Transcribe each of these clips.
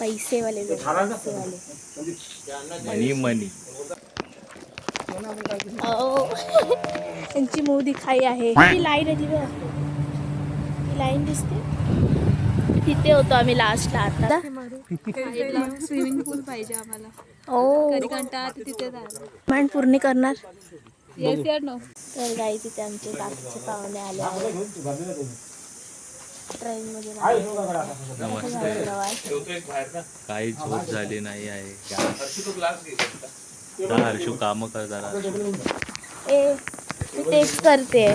पैसेवाले लोक, पैसेवाले. मनी त्यांची मुंह दिखाई आहे. ती लाईन आहे तिथं, ती लाईन दिसते. तिथे होतो आम्ही लास्टला. आता स्विमिंग पूल पाहिजे आम्हाला. तिथे मान पूर्ण करणार. येस यार नो. तर गाई तिथे आमचे बाकीचे पाहुणे आले आहेत. ट्रेनमध्ये काही झोप झाली नाही आहे. हर्षू काम करताना ए मी तेच करते.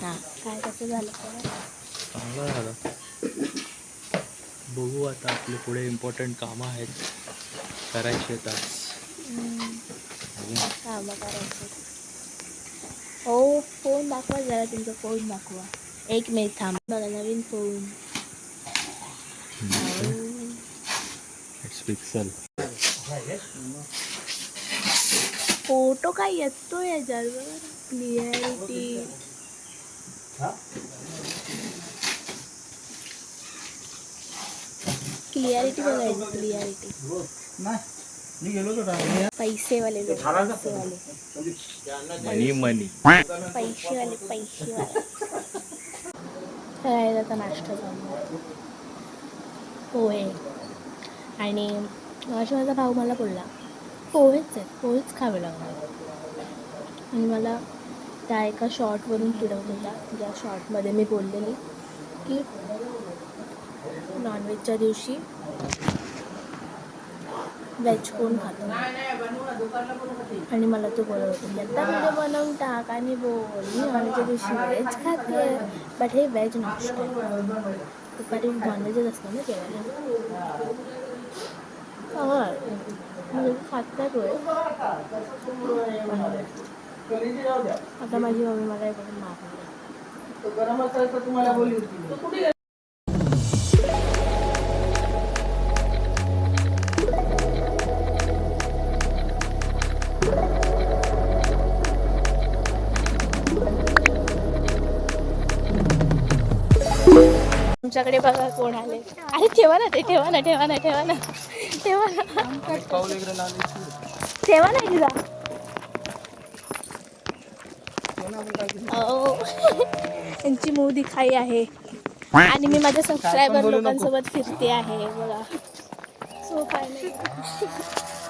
हां काय कसं झालं चांगलं झालं. बघू आता आपले पुढे इम्पॉर्टंट कामं आहेत, करायची आहेत. कामं करायचं. हो फोन दाखवा जरा, तुमचा फोन दाखवा. एक मिनिट थांब. बघा नवीन फोन. पिक्सल फोटो काय येतो याच्यावर बघा. क्लिअरिटी क्लिअरिटी बघायची. क्लिअरिटी पैसेवाले लोक, पैसेवाले. मनी पैसेवाले काय आता नाश्ता झाला. पोहे आणि माझा भाऊ मला बोलला पोहेच खावे लागणार. आणि मला त्या एका शॉर्टवरून चिडवत होता. ज्या शॉर्टमध्ये मी बोललेली की नॉनव्हेजच्या दिवशी व्हेज कोण खातो, आणि मला तो बोलत होता एकदा व्हिडिओ बनवून टाक आणि बोल मी नॉनव्हेजच्या दिवशी व्हेज खाते, बट हे व्हेज नसतं. दुपारी नॉनव्हेजच असतं ना जेवायला. म्हणजे खातात होय. आता माझी मम्मी मला इकडून मारणार. तुमच्याकडे बघा कोण आले. अरे ठेवा ना ते, ठेवा ना तिला. त्यांची मुंह दिखाई आहे. आणि मी माझ्या सबस्क्रायबर लोकांसोबत फिरते आहे बघा. सो फायनली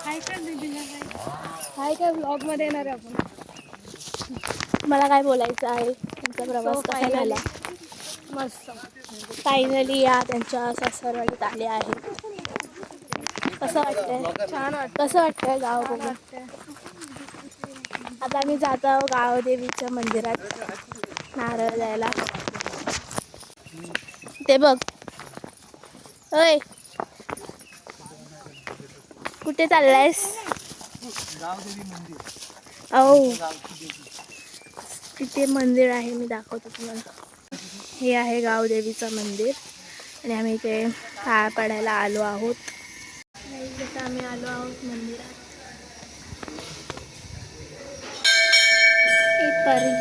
हाय काय ब्लॉग मध्ये येणार आहे आपण. मला काय बोलायचं आहे. तुमचा प्रवास कसा झाला. मस्त. फायनली या त्यांच्या सासरवाडीत आले आहे. कसं वाटतंय. छान वाटतं. कसं वाटतंय गाव बघून. आता आम्ही जात आहोत गावदेवीच्या मंदिरात नारळ द्यायला. ते बघ ओय कुठे चाललायस. अहो तिथे मंदिर आहे, मी दाखवतो तुम्हाला. हे आहे गावदेवीचं मंदिर आणि आम्ही इथे पाया पडायला आलो आहोत. जसं आम्ही आलो आहोत मंदिरात. एक परी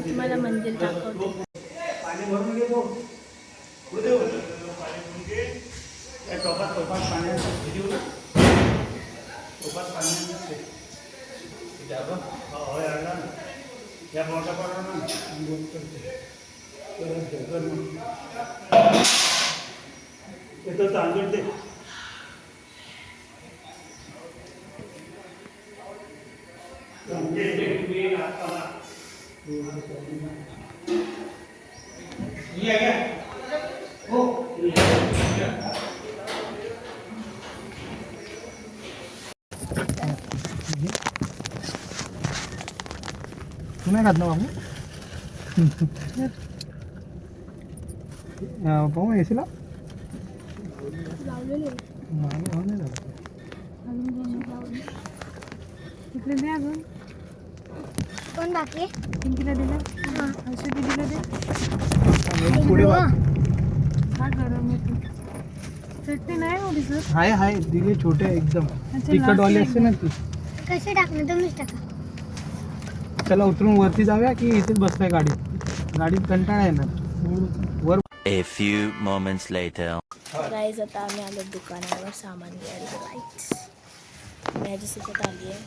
तुम्हाला मंदिर दाखवते. नाही खात ना बाबू. पाहू एसीला तिकडे दे अजून. कोण बाकी पिंकीला दिलं. हर्षू दीदीला दे. पुढे काय गरम होती. चटणी नाही हो दिसत. हाय दिले छोटे एकदम तिखट वाले असते ना ती. कसे टाकणे तुम्हीच टाका. चला उतरून वरती जाऊया की इथेच बसताय गाडीत कंटाळा आहे ना वर. A few moments later. Guys आता आम्ही आलो दुकानावर सामान घ्यायला. राईट माझ्यासोबत आली आहे.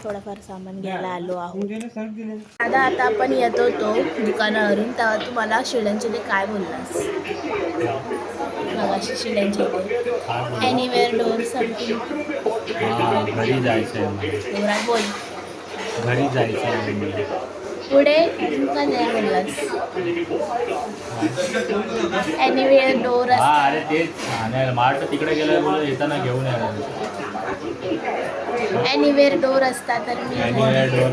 थोडंफार सामान घ्यायला आलो आहोत. आता आपण येत होतो दुकानावरून तेव्हा तू मला शिड्यांचे ते काय बोललास मगाशी शिड्यांचे ते एनिवेअर डोअर समथिंग. घरी जायचं आहे, जोरात बोल. घरी जायचं आहे. पुढे का नाही बोललास. एनिवेअर डोअर अरे तेच मार्ट तिकडे गेलं बोल येताना घेऊन यायला. एनिवेअर डोअर असता तर मी एनिवेअर डोअर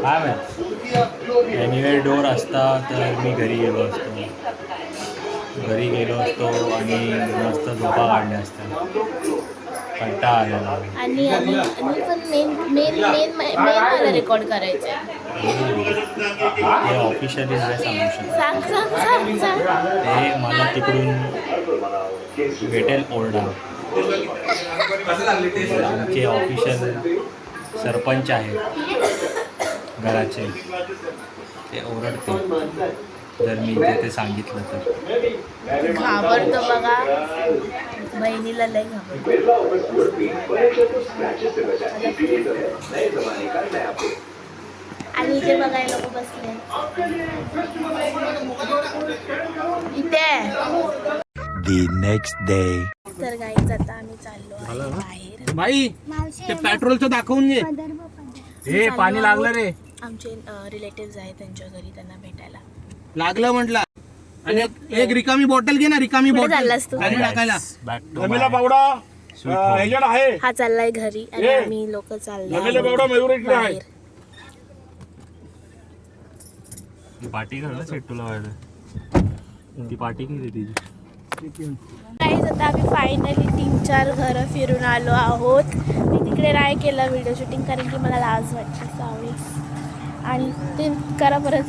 काय माहिती. एनिवेअर डोअर असता तर मी घरी गेलो असतो आणि मस्त झोपा काढल्या असत्या. कंटाळा आलेला. आणि पण मेन मला रेकॉर्ड करायचं आहे. हे ऑफिशियली नाही सांगू शकत. सांग ते मला तिकडून भेटेल ओरडा. आमचे ऑफिशियल सरपंच आहेत घराचे, ते ओरडते जर मी ते सांगितलं तर. घाबरतो बघा, बहिणीला लय घाबरतो. आणि इथे बघायला लोक बसले इथे. The next day. तर गाईच आता आम्ही चाललो आहे बाहेर. बाई ते पेट्रोलचं दाखवून घे. हे पाणी लागलं रे. आमचे रिलेटिव्ह आहेत त्यांच्या घरी, त्यांना भेटायला लागलं म्हटलं. आणि एक रिकामी बॉटल घे ना. रिकामी कुठे बॉटल चाललास तू? पाणी टाकायला. हा चाललाय घरी आणि आम्ही लोक चाललोय बाहेर. पार्टी करणार सेट तुला व्हायला. ती पार्टी केली तिची. गाईज आता आम्ही फायनली 3-4 घरं फिरून आलो आहोत. मी तिकडे नाही केलं व्हिडिओ शूटिंग कारण की मला लाज वाटते सावळीस. आणि ते करा परत.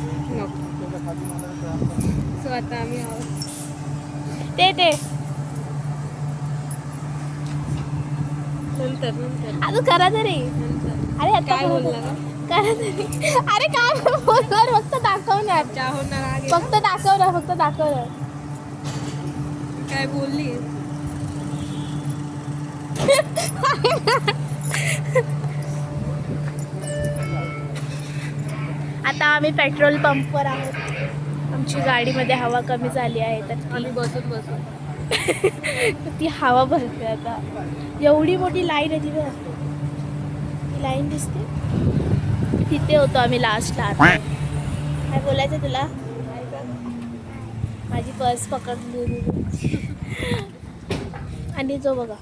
सो आता आम्ही आहोत ते नंतर अजून करा तरी. अरे आता काय बोलला का? करा तरी. अरे काय बोलणार, फक्त दाखवणार. चहा होणार आगे. फक्त दाखवणार. काय बोलली? आता आम्ही पेट्रोल पंपवर आहोत. आमची गाडीमध्ये हवा कमी झाली आहे तर आम्ही बसून ती हवा भरते आता. एवढी मोठी लाईन आहे तिथे. ती लाईन दिसते तिथे होतो आम्ही लास्टला. काय बोलायचं तुला? माझी पर्स पकडली आणि जो बघा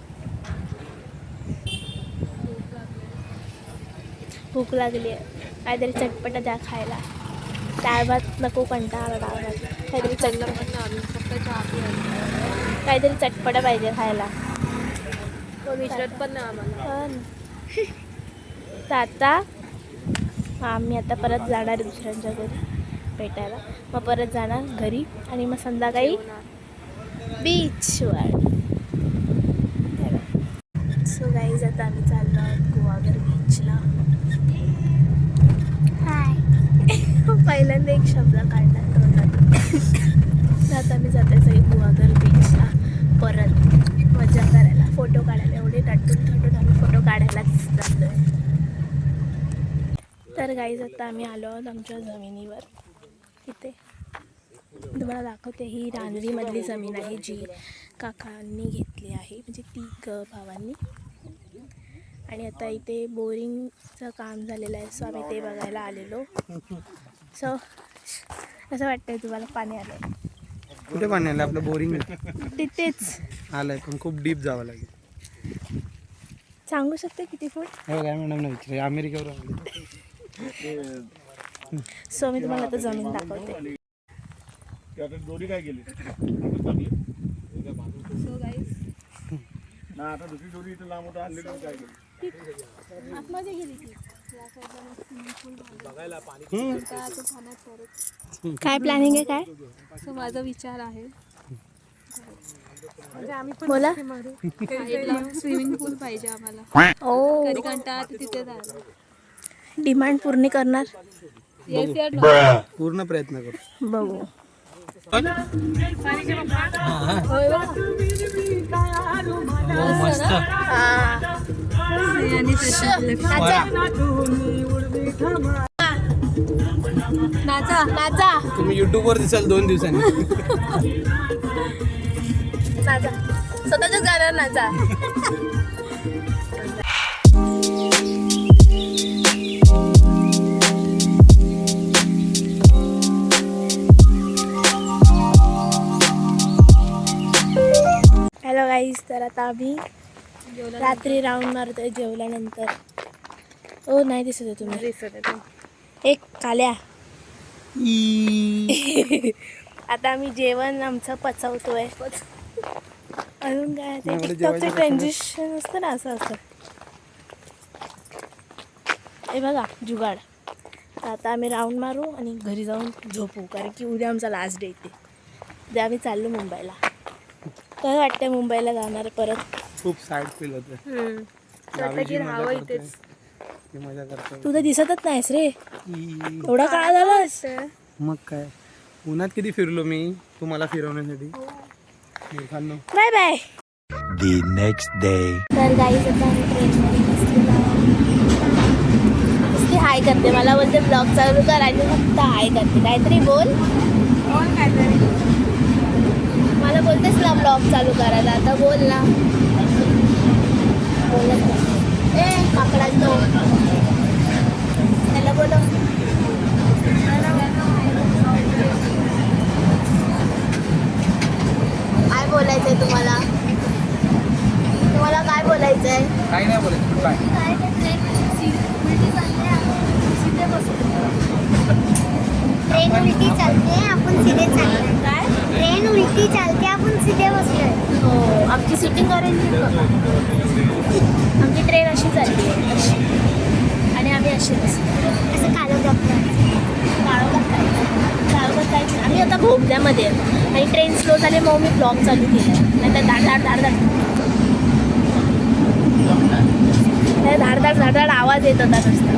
भूक लागली आहे. काहीतरी चटपट द्या खायला. डाळ भात नको, कंटाळा डाळ भात. काहीतरी चटपट, फक्त चहा काहीतरी चटपट पाहिजे खायला. विचारत पण नाही आम्हाला. तर आता आम्ही आता परत जाणार आहे दुसऱ्यांच्या घरी भेटायला. मग परत जाणार घरी आणि मग संध्याकाळी बीचवर. सो गाईज आता आम्ही चाललो आहोत गुहागर बीचला. पहिल्यांदा एक शब्द काढला तोंडात. आता आम्ही जाते सगळे गुहागर बीचला परत मजा करायला, फोटो काढायला. एवढे नटून आम्ही फोटो काढायलाच चाललो आहे. तर गाईज आता आम्ही आलो आहोत आमच्या जमिनीवर. इथे तुम्हाला दाखवते. ही रानवीमधली जमीन आहे जी काकांनी घेतली आहे, म्हणजे 3 भावांनी. आणि आता इथे बोरिंगचं काम झालेलं आहे. सो आम्ही ते बघायला आलेलो. सो असं वाटतंय तुम्हाला पाणी आलं? कुठे पाणी आलं? आपलं बोरिंग तिथेच आलंय, पण खूप डीप जावं लागेल. सांगू शकते किती फूट? हो काय मॅडम नाही विचार. अमेरिकेवर सो मी तुम्हाला आता जमीन दाखवते. दोरी काय केली सो गाईस ना, आता दुसरी दोरी इथं लांब होता आणली काय केली. आतमध्ये गेली ती. काय प्लॅनिंग आहे काय? सो माझा विचार आहे म्हणजे आम्ही पण बोला. मस्ती मारू. स्विमिंग पूल पाहिजे आम्हाला. ओ कधी कंटाळा तिथे जायला. डिमांड पूर्ण करणार. पूर्ण प्रयत्न करू. बघू. मस्त. आणि नाचा नाचा तुम्ही युट्यूब वर दिसाल 2 दिवसांनी. नाचा स्वतःच्याच गाण्यावर नाचा. हॅलो गाईज, तर आता आम्ही रात्री राऊंड मारतोय जेवल्यानंतर. ओ नाही दिसत आहे तुम्ही. एक काल्या. आता आम्ही जेवण आमचं पचवतोय. अजून काय ते टिकटॉकचं ट्रान्झिशन असतं ना, असं असतं. हे बघा जुगाड. तर आता आम्ही राऊंड मारू आणि घरी जाऊन झोपू, कारण की उद्या आमचा लास्ट डे येते. उद्या आम्ही चाललो मुंबईला. काय वाटतंय मुंबईला जाणार परत? खूप सॅड फील होतं. राहावं इथेच. मजा करतो. तू तर दिसतच नाहीस रे. एवढा काळ झालास. मग काय, उन्हात किती फिरलो मी तुम्हाला फिरवण्यासाठी. मूर्खांनो. Bye bye. The next day. तर गाईज आता आम्ही ट्रेनमध्ये बसलेलो नुसती हाय करते. मला बोलते ब्लॉग चालू कर आणि फक्त हाय करते. काहीतरी बोल. मला बोलतेस ना ब्लॉग चालू करायला, आता बोल ना. बोलत नाही. काकडांनो त्याला बोलव. काय बोलायचंय तुम्हाला? तुम्हाला काय बोलायचंय? काही नाही बोलायचं. बाय. काय नाही, ट्रेन उलटी चालते आपण सीधे चाललोय. काय? ट्रेन उलटी चालते आपण सीधे बसलोय. हो, आमची सिटिंग अरेंजमेंट बघा. आमची ट्रेन अशी चालली आहे, अशी. आणि आम्ही अशी बसलो. असं काळं बघतोय. काळोखात काय आम्ही आता भोगद्यामध्ये आहे. आणि ट्रेन स्लो झाली मग मी ब्लॉग चालू केला. नाही तर धाड आवाज येत होता नुसता.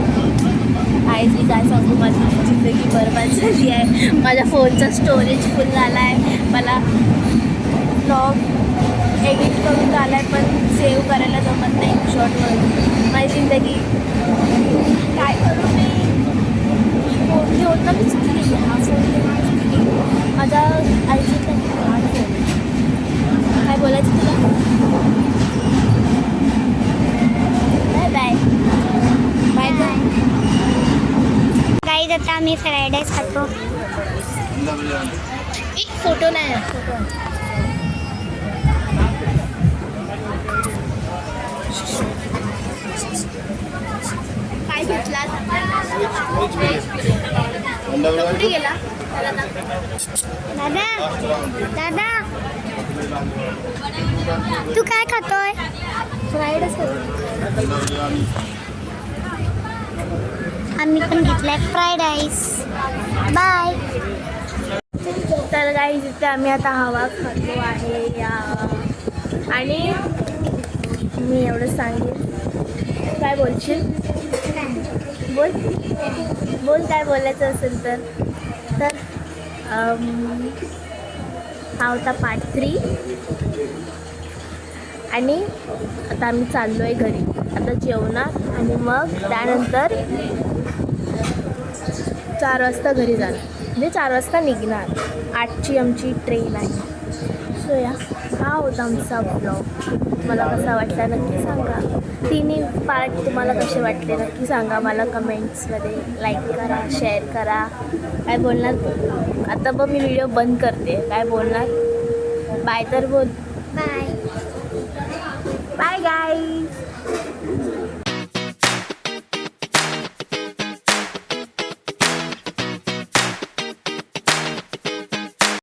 आहेच मी काय सांगू, माझी जिंदगी बरबाद झाली आहे. माझ्या फोनचा स्टोरेज फुल झाला आहे. मला ब्लॉग एडिट करून झाला आहे, पण सेव्ह करायला जमत नाही शॉर्टवर. माझी जिंदगी काय करू मी. फोन घेऊन ना मी चुकली. हा फोन घेऊन माझा आईची लहान फोन. काय बोलायचं तुला? Bye bye. Bye bye. Guys आता आम्ही फ्राईड राईस खातो. एक फोटो नाही आहे. फोटो काय घेतला? कुठे गेला? दादा दादा तू काय खातोय? फ्राईडच करतो. आम्ही पण घेतलाय फ्राईड राईस. बाय. तर काही जिथे आम्ही आता हवा खातो आहे या. आणि मी एवढं सांगेन. काय बोलशील? बोल बोल काय बोलायचं असेल तर. तर हा होता पार्ट 3. आणि आता आम्ही चाललो आहे घरी. आता जेवणार आणि मग त्यानंतर 4 वाजता घरी जाणार. म्हणजे 4 वाजता निघणार. 8ची आमची ट्रेन आहे. सो या हा होता आमचा ब्लॉग. तुम्हाला कसा वाटला नक्की सांगा. 3 पार्ट तुम्हाला कसे वाटले नक्की सांगा मला कमेंट्समध्ये. लाईक करा, शेअर करा. काय बोलणार आता? बघ मी व्हिडिओ बंद करते. काय बोलणार? बाय तर बोल. बाय.